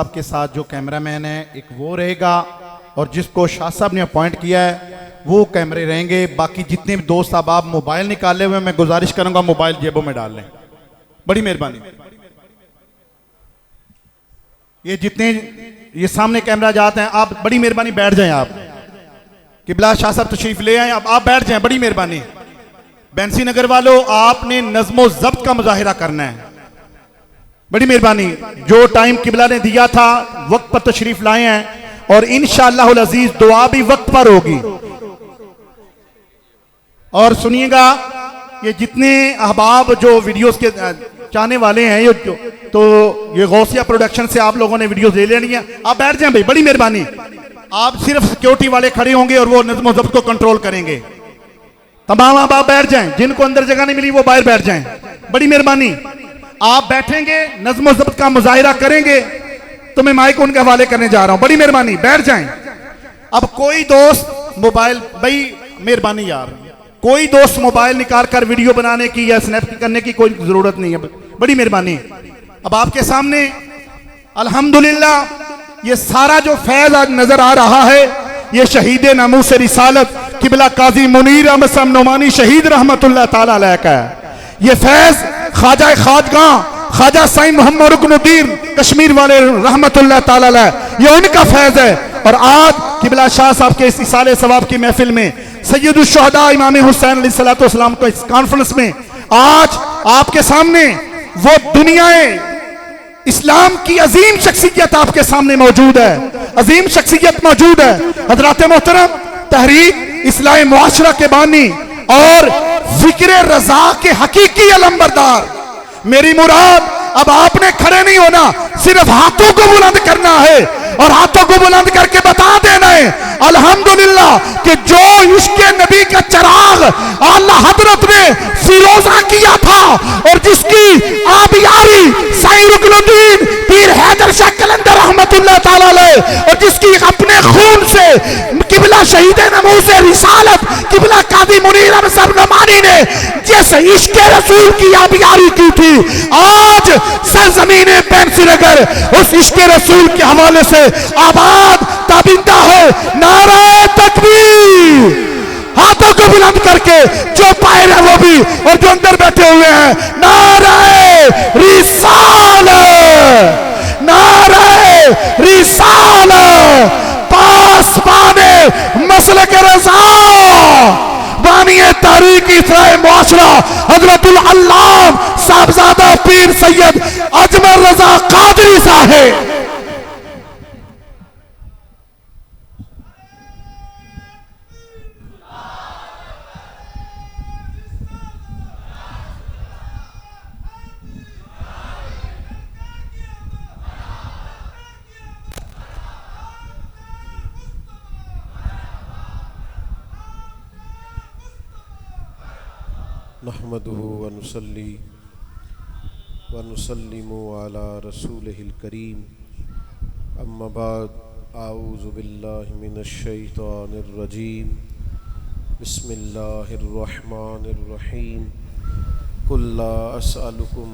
آپ کے ساتھ جو کیمرہ مین ہے ایک وہ رہے گا، اور جس کو شاہ صاحب نے اپوائنٹ کیا ہے وہ کیمرے رہیں گے. باقی جتنے بھی دوست آپ موبائل نکالے ہوئے میں گزارش کروں گا موبائل جیبوں میں ڈال لیں. بڑی مہربانی. یہ جتنے یہ سامنے کیمرہ جاتے ہیں آپ بڑی مہربانی بیٹھ جائیں. آپ قبلہ شاہ صاحب تشریف لے آئیں. آپ بیٹھ جائیں. بڑی مہربانی. بینسی نگر والوں آپ نے نظم و ضبط کا مظاہرہ کرنا ہے. بڑی مہربانی. جو ٹائم قبلہ نے دیا تھا وقت پر تشریف لائے ہیں، اور انشاءاللہ العزیز دعا بھی وقت پر ہوگی. اور سنیے گا یہ جتنے احباب جو ویڈیوز کے چاہنے والے ہیں تو یہ غوثیہ پروڈکشن سے آپ لوگوں نے ویڈیوز لے لینی ہیں. آپ بیٹھ جائیں بھائی. بڑی مہربانی. آپ صرف سیکیورٹی والے کھڑے ہوں گے اور وہ نظم و ضبط کو کنٹرول کریں گے. تمام احباب بیٹھ جائیں. جن کو اندر جگہ نہیں ملی وہ باہر بیٹھ جائیں. بڑی مہربانی. آپ بیٹھیں گے نظم و ضبط کا مظاہرہ کریں گے تو میں مائک ان کے حوالے کرنے جا رہا ہوں. بڑی مہربانی بیٹھ جائیں. اب کوئی دوست موبائل بھائی مہربانی یار کوئی دوست موبائل نکال کر ویڈیو بنانے کی یا سنیپ کرنے کی کوئی ضرورت نہیں ہے. بڑی مہربانی. اب آپ کے سامنے الحمدللہ یہ سارا جو فیض آج نظر آ رہا ہے یہ شہید ناموس رسالت قبلہ قاضی منیر احمد صاحب نعمانی شہید رحمت اللہ تعالی علیہ کا ہے. یہ فیض خواجہ خواجگاں خواجہ سائیں محمد رکن الدین کشمیر والے رحمت اللہ تعالی علیہ یہ ان کا فیض ہے. اور آج قبلہ شاہ صاحب کے اس اصالِ ثواب کی محفل میں سید الشہداء امام حسین علیہ السلام کو اس کانفرنس میں آج آپ کے سامنے وہ دنیا اسلام کی عظیم شخصیت آپ کے سامنے موجود ہے. عظیم شخصیت موجود ہے. حضرات محترم تحریک اصلاح معاشرہ کے بانی اور فکر رضا کے حقیقی علمبردار. میری مراد اب آپ نے کھڑے نہیں ہونا، صرف ہاتھوں کو بلند کرنا ہے اور ہاتھوں کو بلند کر کے بتا دینا ہے الحمدللہ کہ جو عشق نبی کا چراغ اعلیٰ حضرت نے فیروزہ کیا تھا اور جس کی آبیاری سائیں رکن الدین پیر حیدر شاہ قلندر رحمت اللہ تعالی علیہ اور جس کی اپنے خون سے قبلہ شہید ناموس رسالت قبلہ قاضی منیر احمد صاحب نعمانی نے جس عشق رسول کی آبیاری کی تھی، آج سرزمین بینسی نگر اس عشق رسول کے حوالے سے آباد تابندہ ہے. نعرہ تکبیر. ہاتھوں کو بلند کر کے جو باہر ہے وہ بھی اور جو اندر بیٹھے ہوئے ہیں نعرہ رسالت نعرہ رسالت. پاسبان مسلک رضا بانی تحریک اصلاح معاشرہ حضرت العلام صاحبزادہ پیر سید اجمل رضا قادری صاحب. نحمده ونصلي ونسلم على رسوله الكريم اما بعد اعوذ بالله من الشيطان الرجيم بسم الله الرحمن الرحيم قل لا اسألكم